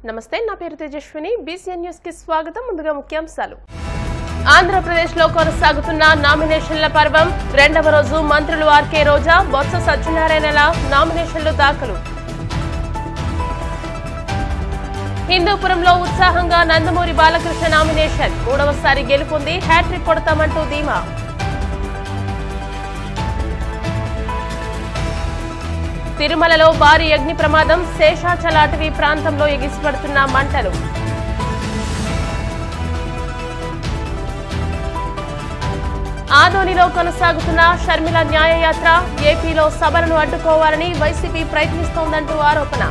నమస్తే, నా పేరు తేజస్విని. బీసీఎన్ న్యూస్ కి స్వాగతం. ముందుగా ముఖ్యాంశాలు. ఆంధ్రప్రదేశ్ లో కొనసాగుతున్న నామినేషన్ల పర్వం. రెండవ రోజు మంత్రులు ఆర్కే రోజా, బొత్స సత్యనారాయణల నామినేషన్లు దాఖలు. హిందూపురంలో ఉత్సాహంగా నందమూరి బాలకృష్ణ నామినేషన్. మూడవసారి గెలుపొంది హ్యాట్రిక్ కొడతామంటూ ధీమా. తిరుమలలో భారీ అగ్ని ప్రమాదం. శేషాచల అటవీ ప్రాంతంలో ఎగిసిపడుతున్న మంటలు. ఆదోనిలో కొనసాగుతున్న షర్మిల న్యాయయాత్ర. ఏపీలో సభలను అడ్డుకోవాలని వైసీపీ ప్రయత్నిస్తోందంటూ ఆరోపణ.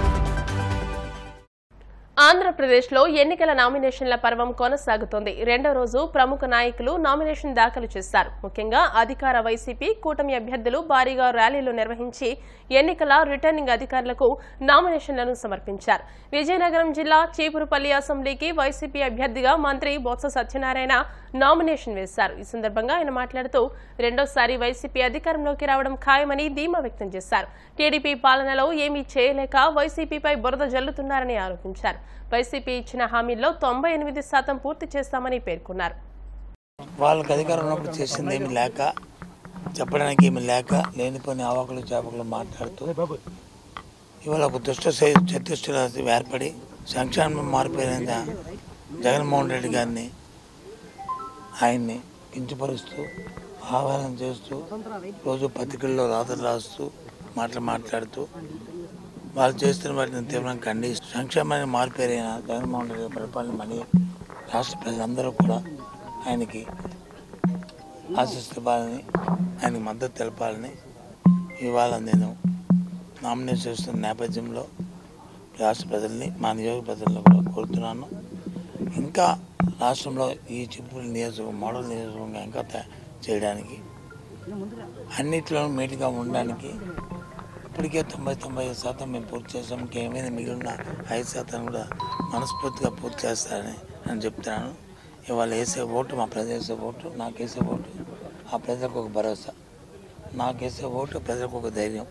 ఆంధ్రప్రదేశ్లో ఎన్నికల నామినేషన్ల పర్వం కొనసాగుతోంది. రెండో రోజు ప్రముఖ నాయకులు నామినేషన్ దాఖలు చేశారు. ముఖ్యంగా అధికార వైసీపీ కూటమి అభ్యర్థులు భారీగా ర్యాలీలు నిర్వహించి ఎన్నికల రిటర్నింగ్ అధికారులకు నామినేషన్లను సమర్పించారు. విజయనగరం జిల్లా చీపురుపల్లి అసెంబ్లీకి వైసీపీ అభ్యర్థిగా మంత్రి బొత్స సత్యనారాయణ నామినేషన్ వేశారు. ఈ సందర్భంగా ఆయన మాట్లాడుతూ రెండోసారి వైసీపీ అధికారంలోకి రావడం ఖాయమని ధీమా వ్యక్తం చేశారు. టీడీపీ పాలనలో ఏమీ చేయలేక వైసీపీపై బురద జల్లుతున్నారని ఆరోపించారు. వైసీపీ ఇచ్చిన హామీల్లో 98% పూర్తి చేస్తామని పేర్కొన్నారు. వాళ్ళకి అధికారం ఉన్నప్పుడు చేసింది ఏమి లేక, చెప్పడానికి ఏమి లేక, లేనిపోయిన ఆవాకులు చేపకులు మాట్లాడుతూ ఇవాళ ఒక చతుష్టల ఏర్పడి సంక్షేమం మారిపోయిన జగన్మోహన్ రెడ్డి గారిని ఆయన్ని కించపరుస్తూ ఆహ్వానం చేస్తూ రోజు పత్రికల్లో రాతలు రాస్తూ మాట్లాడుతూ వాళ్ళు చేస్తున్న వాటిని తీవ్రంగా ఖండిస్తూ సంక్షేమాన్ని మారిపోయిన జగన్మోహన్ రెడ్డి పరిపాలన మళ్ళీ రాష్ట్ర ప్రజలందరూ కూడా ఆయనకి ఆశిస్తారని, ఆయనకి మద్దతు తెలపాలని ఇవాళ నేను నామినేట్ చేస్తున్న నేపథ్యంలో రాష్ట్ర ప్రజల్ని, మా నియోజక ప్రజలను కూడా కోరుతున్నాను. ఇంకా రాష్ట్రంలో ఈ చిప్పుల నియోజకవర్గం మోడల్ నియోజకవర్గంగా ఇంకా చేయడానికి, అన్నింటిలోనూ మేటిగా ఉండడానికి ఇప్పటికే 90% మేము పూర్తి చేసాం. ఇంకేమైనా మిగిలిన 5% కూడా మనస్ఫూర్తిగా పూర్తి చేస్తారని నేను చెప్తున్నాను. ఇవాళ వేసే ఓటు, మా ప్రజలు వేసే ఓటు, నాకు వేసే ఓటు ఆ ప్రజలకు ఒక భరోసా, నాకు వేసే ఓటు ప్రజలకు ఒక ధైర్యం,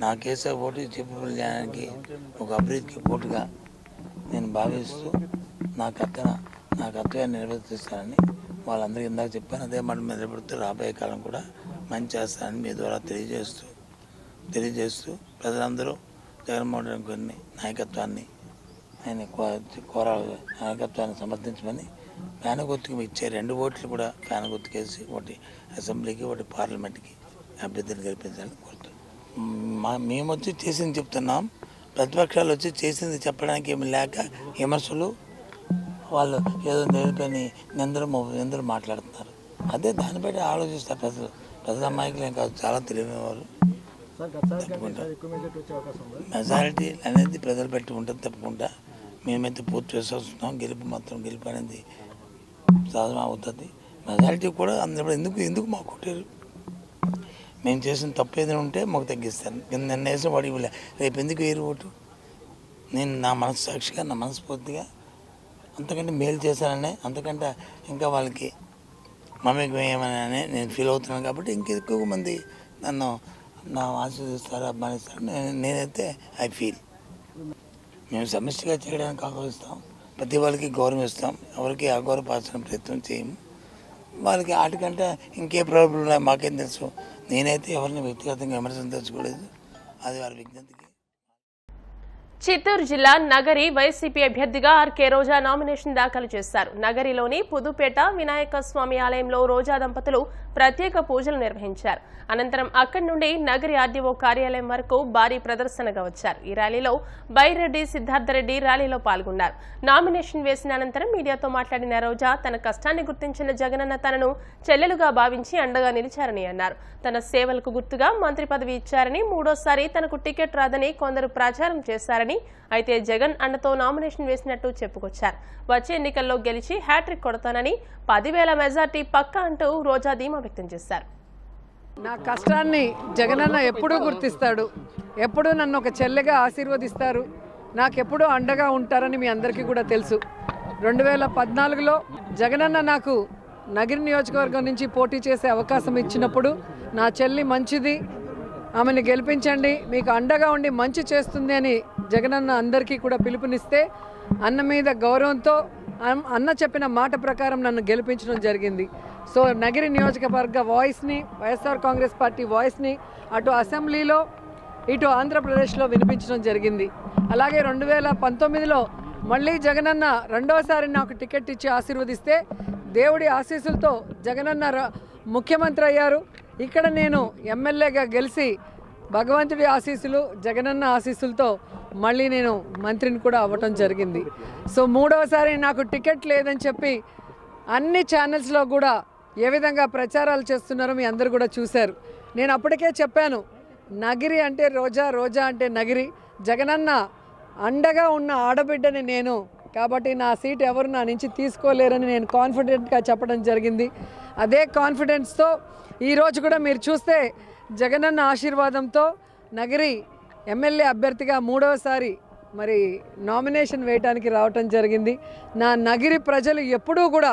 నాకు వేసే ఓటు చిప్పుల న్యాయానికి ఒక అభివృద్ధికి ఓటుగా నేను భావిస్తూ నా కర్తవ్యాన్ని నిర్వర్తిస్తానని వాళ్ళందరికీ ఇందాక చెప్పాను. అదే మాట మీద నిలబడుతూ రాబోయే కాలం కూడా మంచి చేస్తానని మీ ద్వారా తెలియజేస్తూ ప్రజలందరూ జగన్మోహన్ రెడ్డి గారిని నాయకత్వాన్ని నాయకత్వాన్ని సమర్థించమని ఫ్యాన్ గుర్తుకు ఇచ్చే 2 ఓట్లు కూడా ఫ్యాన్ గుర్తుకేసి, ఒకటి అసెంబ్లీకి, ఒకటి పార్లమెంట్కి అభ్యర్థిని గెలిపించాలని కోరుతున్నాం. మేము వచ్చి చేసింది చెప్తున్నాం, ప్రతిపక్షాలు వచ్చి చేసింది చెప్పడానికి ఏమి లేక విమర్శలు, వాళ్ళు ఏదో నేర్పని నిందలు మాట్లాడుతున్నారు. అదే దాన్ని బట్టి ఆలోచిస్తారు ప్రజల అమాయకులు ఏం కాదు, చాలా తెలియనివారు. మెజారిటీ అనేది ప్రజలు పెట్టి ఉంటుంది. తప్పకుండా మేమైతే పూర్తి చేస్తున్నాం. గెలుపు అనేది సాధన అవుతుంది. మెజారిటీ కూడా అందరూ ఎందుకు మాకు కొట్టారు, మేము చేసిన తప్పు ఏదైనా ఉంటే మాకు తగ్గిస్తాను. నిన్న వేసిన వాడికి రేపు ఎందుకు వేరు ఓటు, నేను నా మనస్సాక్షిగా, నా మనస్ఫూర్తిగా అంతకంటే మేలు చేశాననే, అంతకంటే ఇంకా వాళ్ళకి మమేకం ఏమని నేను ఫీల్ అవుతున్నాను. కాబట్టి ఇంకెక్కువ మంది నన్ను ఆశీర్వదిస్తారు, అభిమానిస్తారు. నేనైతే ఐ ఫీల్ మేము సమిష్టిగా చేయడానికి ఆహ్వానిస్తాం. ప్రతి వాళ్ళకి గౌరవం ఇస్తాం, ఎవరికి అగౌరవపరచడం ప్రయత్నం చేయము. వాళ్ళకి వాటికంటే ఇంకే ప్రాబ్లం ఉన్నాయి మాకేం తెలుసు. నేనైతే ఎవరిని వ్యక్తిగతంగా విమర్శించలేదు, అది వారి విజ్ఞతకి. చిత్తూరు జిల్లా నగరి వైసీపీ అభ్యర్థిగా ఆర్కే రోజా నామినేషన్ దాఖలు చేశారు. నగరిలోని పుదుపేట వినాయక స్వామి ఆలయంలో రోజా దంపతులు ప్రత్యేక పూజలు నిర్వహించారు. అనంతరం అక్కడి నుండి నగరి ఆర్డీఓ కార్యాలయం వరకు భారీ ప్రదర్శనగా వచ్చారు. ఈ ర్యాలీలో బైరెడ్డి సిద్ధార్థరెడ్డి ర్యాలీలో పాల్గొన్నారు. నామినేషన్ వేసిన అనంతరం మీడియాతో మాట్లాడిన రోజా తన కష్టాన్ని గుర్తించిన జగనన్న తనను చెల్లెలుగా భావించి అండగా నిలిచారని అన్నారు. తన సేవలకు గుర్తుగా మంత్రి పదవి ఇచ్చారని, మూడోసారి తనకు టికెట్ రాదని కొందరు ప్రచారం చేశారని, అయితే జగన్ అండతో నామినేషన్ వేసినట్టు చెప్పుకొచ్చారు. వచ్చే ఎన్నికల్లో గెలిచి హ్యాట్రిక్ కొడతానని, 10,000 మెజార్టీ పక్కా అంటూ రోజా ధీమా వ్యక్తం చేశారు. నా కష్టాన్ని జగనన్న ఎప్పుడూ గుర్తిస్తాడు, ఎప్పుడూ నన్ను ఒక చెల్లెగా ఆశీర్వదిస్తారు, నాకెప్పుడూ అండగా ఉంటారని మీ అందరికీ కూడా తెలుసు. 2014లో జగనన్న నాకు నగిరి నియోజకవర్గం నుంచి పోటీ చేసే అవకాశం ఇచ్చినప్పుడు నా చెల్లి మంచిది, ఆమెను గెలిపించండి, మీకు అండగా ఉండి మంచి చేస్తుంది అని జగనన్న అందరికీ కూడా పిలుపునిస్తే అన్న మీద గౌరవంతో అన్న చెప్పిన మాట ప్రకారం నన్ను గెలిపించడం జరిగింది. సో నగిరి నియోజకవర్గ వాయిస్ని, వైఎస్ఆర్ కాంగ్రెస్ పార్టీ వాయిస్ని అటు అసెంబ్లీలో ఇటు ఆంధ్రప్రదేశ్లో వినిపించడం జరిగింది. అలాగే 2019లో మళ్ళీ జగనన్న రెండోసారి నాకు టికెట్ ఇచ్చి ఆశీర్వదిస్తే దేవుడి ఆశీస్సులతో జగనన్న ముఖ్యమంత్రి అయ్యారు. ఇక్కడ నేను ఎమ్మెల్యేగా గెలిచి భగవంతుడి ఆశీస్సులు, జగనన్న ఆశీస్సులతో మళ్ళీ నేను మంత్రిని కూడా అవ్వటం జరిగింది. సో మూడవసారి నాకు టికెట్ లేదని చెప్పి అన్ని ఛానల్స్లో కూడా ఏ విధంగా ప్రచారాలు చేస్తున్నారో మీ అందరూ కూడా చూశారు. నేను అప్పటికే చెప్పాను, నగిరి అంటే రోజా, రోజా అంటే నగిరి, జగనన్న అండగా ఉన్న ఆడబిడ్డని నేను, కాబట్టి నా సీట్ ఎవరు నా నుంచి తీసుకోలేరని నేను కాన్ఫిడెంట్గా చెప్పడం జరిగింది. అదే కాన్ఫిడెన్స్తో ఈరోజు కూడా మీరు చూస్తే జగనన్న ఆశీర్వాదంతో నగిరి ఎమ్మెల్యే అభ్యర్థిగా మూడవసారి మరి నామినేషన్ వేయడానికి రావటం జరిగింది. నా నగిరి ప్రజలు ఎప్పుడూ కూడా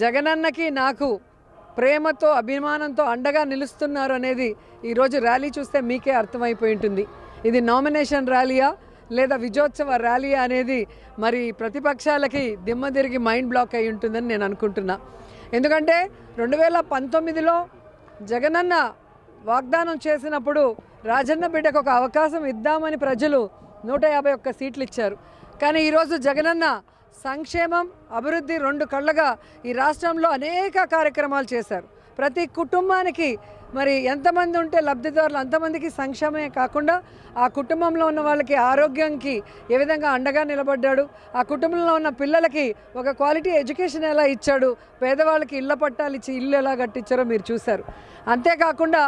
జగనన్నకి నాకు ప్రేమతో, అభిమానంతో అండగా నిలుస్తున్నారు అనేది ఈరోజు ర్యాలీ చూస్తే మీకే అర్థమైపోయి ఉంటుంది. ఇది నామినేషన్ ర్యాలీయా లేదా విజయోత్సవ ర్యాలీయా అనేది మరి ప్రతిపక్షాలకి దిమ్మ తిరిగి మైండ్ బ్లాక్ అయి ఉంటుందని నేను అనుకుంటున్నా. ఎందుకంటే 2019లో జగనన్న వాగ్దానం చేసినప్పుడు రాజన్న బిడ్డకు ఒక అవకాశం ఇద్దామని ప్రజలు 151 సీట్లు ఇచ్చారు. కానీ ఈరోజు జగనన్న సంక్షేమం, అభివృద్ధి రెండు కళ్ళగా ఈ రాష్ట్రంలో అనేక కార్యక్రమాలు చేశారు. ప్రతి కుటుంబానికి మరి ఎంతమంది ఉంటే లబ్ధిదారులు అంతమందికి సంక్షేమమే కాకుండా ఆ కుటుంబంలో ఉన్న వాళ్ళకి ఆరోగ్యానికి ఏ విధంగా అండగా నిలబడ్డాడు, ఆ కుటుంబంలో ఉన్న పిల్లలకి ఒక క్వాలిటీ ఎడ్యుకేషన్ ఎలా ఇచ్చాడు, పేదవాళ్ళకి ఇళ్ల పట్టాలు ఇచ్చి ఇల్లు ఎలా కట్టించారో మీరు చూశారు. అంతేకాకుండా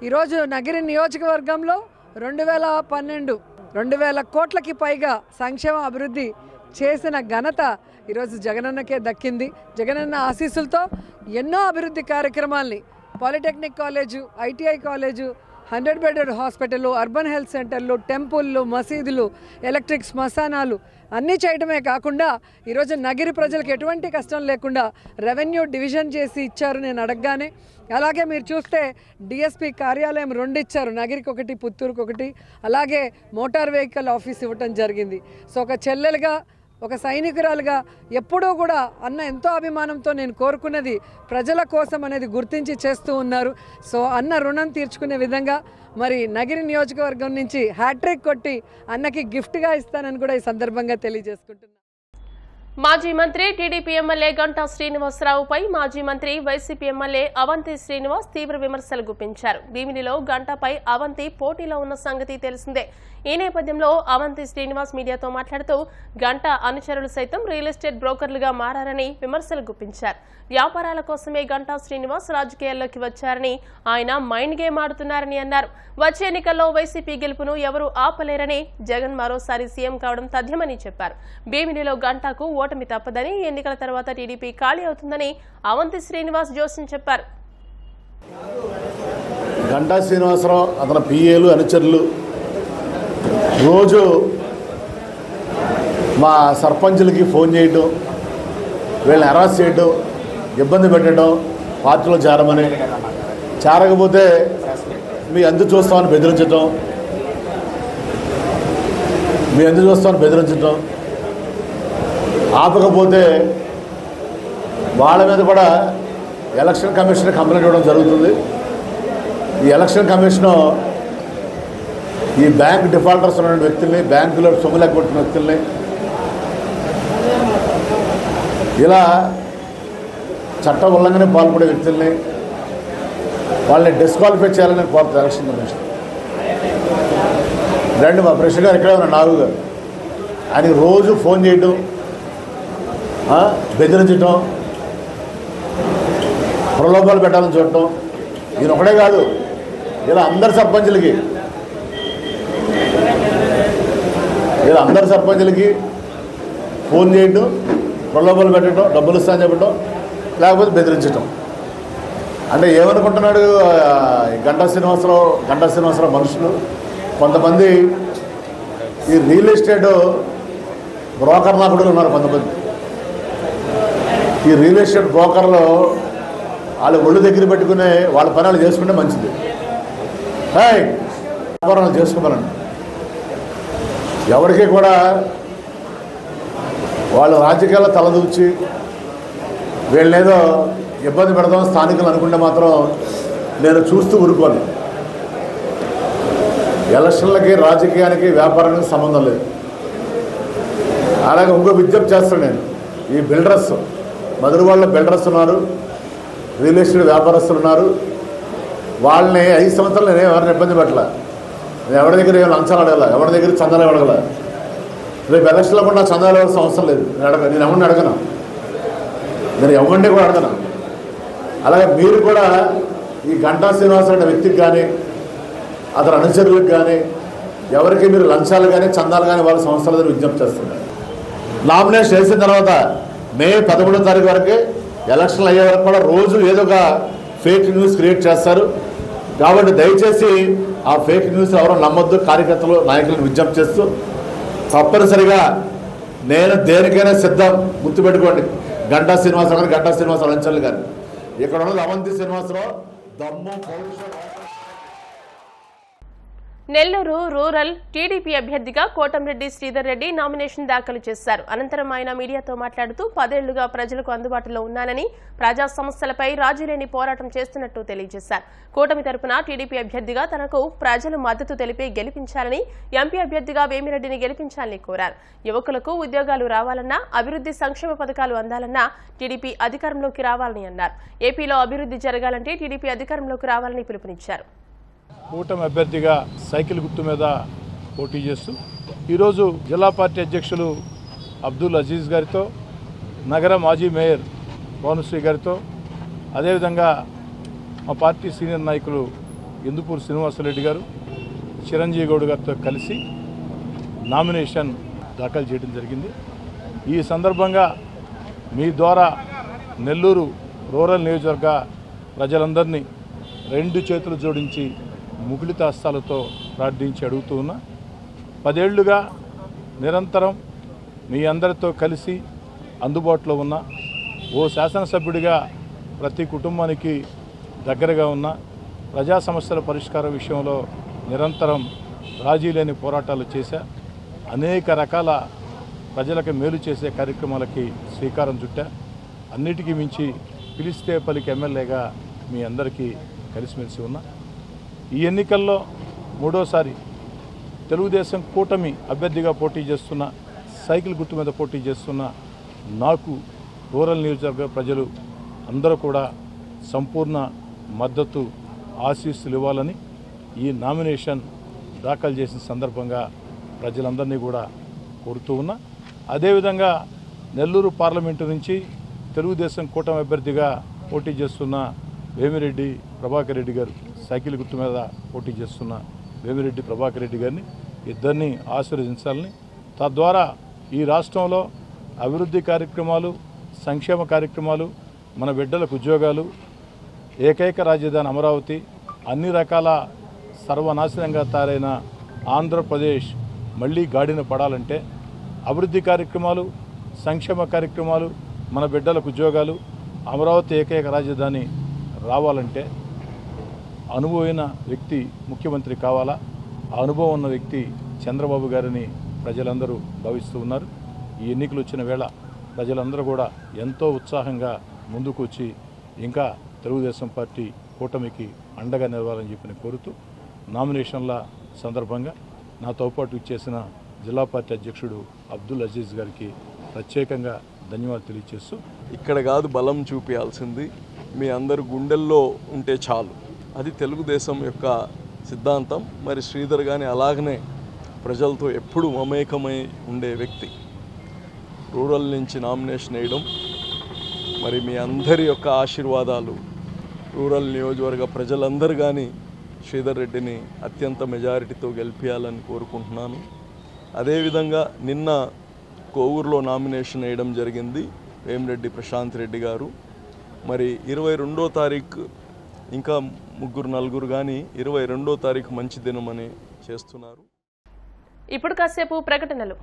ఈరోజు నగిరి నియోజకవర్గంలో 2000 కోట్లకి పైగా సంక్షేమ అభివృద్ధి చేసిన ఘనత ఈరోజు జగనన్నకే దక్కింది. జగనన్న ఆశీస్సులతో ఎన్నో అభివృద్ధి కార్యక్రమాల్ని, polytechnic college, ITI college, 100 bedded hospital, urban health సెంటర్లు, టెంపుల్లు, మసీదులు, ఎలక్ట్రిక్ శ్మశానాలు అన్నీ చేయడమే కాకుండా ఈరోజు నగిరి ప్రజలకు ఎటువంటి కష్టం లేకుండా రెవెన్యూ డివిజన్ చేసి ఇచ్చారు నేను అడగగానే. అలాగే మీరు చూస్తే డిఎస్పీ కార్యాలయం 2 ఇచ్చారు, నగిరికి 1, పుత్తూరుకి 1. అలాగే మోటార్ వెహికల్ ఆఫీస్ ఇవ్వటం జరిగింది. సో ఒక చెల్లెలుగా, ఒక సైనికురాలుగా ఎప్పుడూ కూడా అన్న ఎంతో అభిమానంతో నేను కోరుకున్నది ప్రజల కోసం అనేది గుర్తించి చేస్తూ ఉన్నారు. సో అన్న రుణం తీర్చుకునే విధంగా మరి నగిరి నియోజకవర్గం నుంచి హ్యాట్రిక్ కొట్టి అన్నకి గిఫ్ట్గా ఇస్తానని కూడా ఈ సందర్భంగా తెలియజేసుకుంటున్నాను. మాజీ మంత్రి టీడీపీ ఎమ్మెల్యే గంటా శ్రీనివాసరావుపై మాజీ మంత్రి వైసీపీ ఎమ్మెల్యే అవంతి శ్రీనివాస్ తీవ్ర విమర్శలు గుప్పించారు. భీమిలిలో గంటాపై అవంతి పోటీలో ఉన్న సంగతి తెలిసిందే. ఈ నేపథ్యంలో అవంతి శ్రీనివాస్ మీడియాతో మాట్లాడుతూ గంటా అనుచరులు సైతం రియల్ ఎస్టేట్ బ్రోకర్లుగా మారారని విమర్శలు గుప్పించారు. వ్యాపారాల కోసమే గంటా శ్రీనివాస్ రాజకీయాల్లోకి వచ్చారని, ఆయన మైండ్ గేమ్ ఆడుతున్నారని అన్నారు. వచ్చే ఎన్నికల్లో వైసీపీ గెలుపును ఎవరూ ఆపలేరని, జగన్ మరోసారి సీఎం కావడం తథ్యమని చెప్పారు. భీమిలిలో గంటాకు ఓటమి తప్పదని, ఎన్నికల తర్వాత టీడీపీ ఖాళీ అవుతుందని అవంతి శ్రీనివాస్ జోస్యం చెప్పారు. గంటా శ్రీనివాసరావు అతని పిఏలు, అనుచరులు రోజు మా సర్పంచులకి ఫోన్ చేయటం, వీళ్ళని హెరాస్ చేయటం, ఇబ్బంది పెట్టడం, పార్టీలో చేరమని, చేరకపోతే మీ అందు చూస్తామని బెదిరించటం, ఆపకపోతే వాళ్ళ మీద కూడా ఎలక్షన్ కమిషన్ కంప్లైంట్ ఇవ్వడం జరుగుతుంది. ఈ ఎలక్షన్ కమిషను ఈ బ్యాంక్ డిఫాల్టర్స్ ఉన్న వ్యక్తుల్ని, బ్యాంకులో సొమ్ము లేకపోతున్న వ్యక్తుల్ని ఇలా చట్ట ఉల్లంఘన పాల్పడే వ్యక్తుల్ని వాళ్ళని డిస్క్వాలిఫై చేయాలని కోరుతారు ఎలక్షన్ కమిషన్. రెండు మా ప్రెసిడెంట్ గారు ఇక్కడే ఉన్న నాగు గారు, ఆయనకి రోజు ఫోన్ చేయటం, బెదిరించటం, ప్రలోభాలు పెట్టాలని చూడటం. ఈయన ఒకటే కాదు, ఇలా అందరి సర్పంచులకి ఫోన్ చేయటం, ప్రలోభాలు పెట్టడం, డబ్బులు ఇస్తామని చెప్పటం, లేకపోతే బెదిరించటం. అంటే ఏమనుకుంటున్నాడు గంటా శ్రీనివాసరావు మనుషులు కొంతమంది ఈ రియల్ ఎస్టేట్ బ్రోకర్ నాకుడు ఉన్నారు. కొంతమంది ఈ రియల్ ఎస్టేట్ బ్రోకర్లు వాళ్ళు ఒళ్ళు దగ్గర పెట్టుకునే వాళ్ళ పనులు చేసుకుంటే మంచిది. వ్యాపారాలు చేసుకోమనండి. ఎవరికి కూడా వాళ్ళు రాజకీయాల్లో తలదూచి వీళ్ళేదో ఇబ్బంది పెడదాం స్థానికులు అనుకుంటే మాత్రం నేను చూస్తూ ఊరుకోను. ఎలక్షన్లకి రాజకీయానికి వ్యాపారానికి సంబంధం లేదు. అలాగే ఇంకో విజ్ఞప్తి చేస్తాను నేను. ఈ బిల్డర్స్ మధురవాళ్ళ బిల్డర్స్ ఉన్నారు, రియల్ ఎస్టేట్ వ్యాపారస్తులు ఉన్నారు. వాళ్ళని 5 సంవత్సరాలు నేను ఎవరిని ఇబ్బంది పెట్టాల, నేను ఎవరి దగ్గర ఏమైనా లంచాలు అడగల, ఎవరి దగ్గర చందాలు అడగల. రేపు ఎలక్షన్లో కూడా నాకు చందాలు ఇవ్వాల్సిన అవసరం లేదు. నేను ఎవరిని అడగను, నేను ఎవరిని కూడా అడగను. అలాగే మీరు కూడా ఈ గంటా శ్రీనివాసరావు అనే వ్యక్తికి కానీ అతని అనుచరులకు కానీ ఎవరికి మీరు లంచాలు కానీ చందాలు కానీ వాళ్ళ సంస్థల దగ్గర విజ్ఞప్తి చేస్తున్నారు. నామినేషన్ చేసిన తర్వాత మే 11వ తారీఖు వరకు ఎలక్షన్లు అయ్యే వరకు కూడా రోజు ఏదో ఒక ఫేక్ న్యూస్ క్రియేట్ చేస్తారు. కాబట్టి దయచేసి ఆ ఫేక్ న్యూస్ ఎవరో నమ్మొద్దు. కార్యకర్తలు నాయకులను విజ్ఞప్తి చేస్తూ తప్పనిసరిగా నేను దేనికైనా సిద్ధం. గుర్తుపెట్టుకోండి, గంటా శ్రీనివాసరావు గారు, గంటా శ్రీనివాసరావు లంచాలు గారు. ఇక్కడ ఉన్నది అవంతి శ్రీనివాసరావు, దమ్ము పౌరుషం. నెల్లూరు రూరల్ టీడీపీ అభ్యర్థిగా కోటంరెడ్డి శ్రీధర్ రెడ్డి నామినేషన్ దాఖలు చేశారు. అనంతరం ఆయన మీడియాతో మాట్లాడుతూ 10 ఏళ్లుగా ప్రజలకు అందుబాటులో ఉన్నానని, ప్రజా సమస్యలపై రాజీలేని పోరాటం చేస్తున్నట్టు తెలియజేశారు. కూటమి తరపున టీడీపీ అభ్యర్థిగా తనకు ప్రజలు మద్దతు తెలిపి గెలిపించాలని, ఎంపీ అభ్యర్థిగా వేమిరెడ్డిని గెలిపించాలని కోరారు. యువకులకు ఉద్యోగాలు రావాలన్నా, అభివృద్ధి సంక్షేమ పథకాలు అందాలన్నా టీడీపీ అధికారంలోకి రావాలని అన్నారు. ఏపీలో అభివృద్ధి జరగాలంటే టీడీపీ అధికారంలోకి రావాలని పిలుపునిచ్చారు. కూటమి అభ్యర్థిగా సైకిల్ గుర్తు మీద పోటీ చేస్తూ ఈరోజు జిల్లా పార్టీ అధ్యక్షులు అబ్దుల్ అజీజ్ గారితో, నగర మాజీ మేయర్ భానుశ్రీ గారితో, అదేవిధంగా మా పార్టీ సీనియర్ నాయకులు ఇందుపూర్ శ్రీనివాసరెడ్డి గారు, చిరంజీవి గౌడ్ గారితో కలిసి నామినేషన్ దాఖలు చేయడం జరిగింది. ఈ సందర్భంగా మీ ద్వారా నెల్లూరు రూరల్ నియోజకవర్గ ప్రజలందరినీ 2 చేతులు జోడించి ముగిలిత హస్తాలతో ప్రార్థించి అడుగుతూ ఉన్నా. 10 ఏళ్లుగా నిరంతరం మీ అందరితో కలిసి అందుబాటులో ఉన్న ఓ శాసనసభ్యుడిగా ప్రతి కుటుంబానికి దగ్గరగా ఉన్న, ప్రజా సమస్యల పరిష్కారం విషయంలో నిరంతరం రాజీ లేని పోరాటాలు చేశా. అనేక రకాల ప్రజలకు మేలు చేసే కార్యక్రమాలకి శ్రీకారం చుట్టా. అన్నిటికీ మించి పిలిస్తే పలికి ఎమ్మెల్యేగా మీ అందరికీ కలిసిమెలిసి ఉన్నా. ఈ ఎన్నికల్లో 3వసారి తెలుగుదేశం కూటమి అభ్యర్థిగా పోటీ చేస్తున్న, సైకిల్ గుర్తు మీద పోటీ చేస్తున్న నాకు రూరల్ నియోజకవర్గ ప్రజలు అందరూ కూడా సంపూర్ణ మద్దతు, ఆశీస్సులు ఇవ్వాలని ఈ నామినేషన్ దాఖలు చేసిన సందర్భంగా ప్రజలందరినీ కూడా కోరుతూ ఉన్నా. అదేవిధంగా నెల్లూరు పార్లమెంటు నుంచి తెలుగుదేశం కూటమి అభ్యర్థిగా పోటీ చేస్తున్న వేమిరెడ్డి ప్రభాకర్ రెడ్డి గారు, సైకిల్ గుర్తు మీద పోటీ చేస్తున్న వేమిరెడ్డి ప్రభాకర్ రెడ్డి గారిని ఇద్దరిని ఆశీర్వదించాలని, తద్వారా ఈ రాష్ట్రంలో అభివృద్ధి కార్యక్రమాలు, సంక్షేమ కార్యక్రమాలు, మన బిడ్డలకు ఉద్యోగాలు, ఏకైక రాజధాని అమరావతి, అన్ని రకాల సర్వనాశనంగా తయారైన ఆంధ్రప్రదేశ్ మళ్ళీ గాడిన పడాలంటే అభివృద్ధి కార్యక్రమాలు, సంక్షేమ కార్యక్రమాలు, మన బిడ్డలకు ఉద్యోగాలు, అమరావతి ఏకైక రాజధాని రావాలంటే అనుభవమైన వ్యక్తి ముఖ్యమంత్రి కావాలా. ఆ అనుభవం ఉన్న వ్యక్తి చంద్రబాబు గారిని ప్రజలందరూ భావిస్తూ ఉన్నారు. ఈ ఎన్నికలు వచ్చిన వేళ ప్రజలందరూ కూడా ఎంతో ఉత్సాహంగా ముందుకు వచ్చి ఇంకా తెలుగుదేశం పార్టీ కూటమికి అండగా నిలవాలని చెప్పి కోరుతూ నామినేషన్ల సందర్భంగా నాతో పాటు ఇచ్చేసిన జిల్లా పార్టీ అధ్యక్షుడు అబ్దుల్ అజీజ్ గారికి ప్రత్యేకంగా ధన్యవాదాలు తెలియజేస్తూ, ఇక్కడ కాదు బలం చూపించాల్సింది, మీ అందరు గుండెల్లో ఉంటే చాలు. అది తెలుగుదేశం యొక్క సిద్ధాంతం. మరి శ్రీధర్ గాని అలాగనే ప్రజలతో ఎప్పుడు మమేకమై ఉండే వ్యక్తి. రూరల్ నుంచి నామినేషన్ వేయడం, మరి మీ అందరి యొక్క ఆశీర్వాదాలు, రూరల్ నియోజకవర్గ ప్రజలందరూ కానీ శ్రీధర్ రెడ్డిని అత్యంత మెజారిటీతో గెలిపించాలని కోరుకుంటున్నాను. అదేవిధంగా నిన్న కోవూరులో నామినేషన్ వేయడం జరిగింది వేమిరెడ్డి ప్రశాంత్ రెడ్డి గారు. మరి 22వ తారీఖు ఇంకా 3-4 కానీ 22వ తారీఖు మంచి దినమని చేస్తున్నారు. ఇప్పుడు కాసేపు ప్రకటనలు.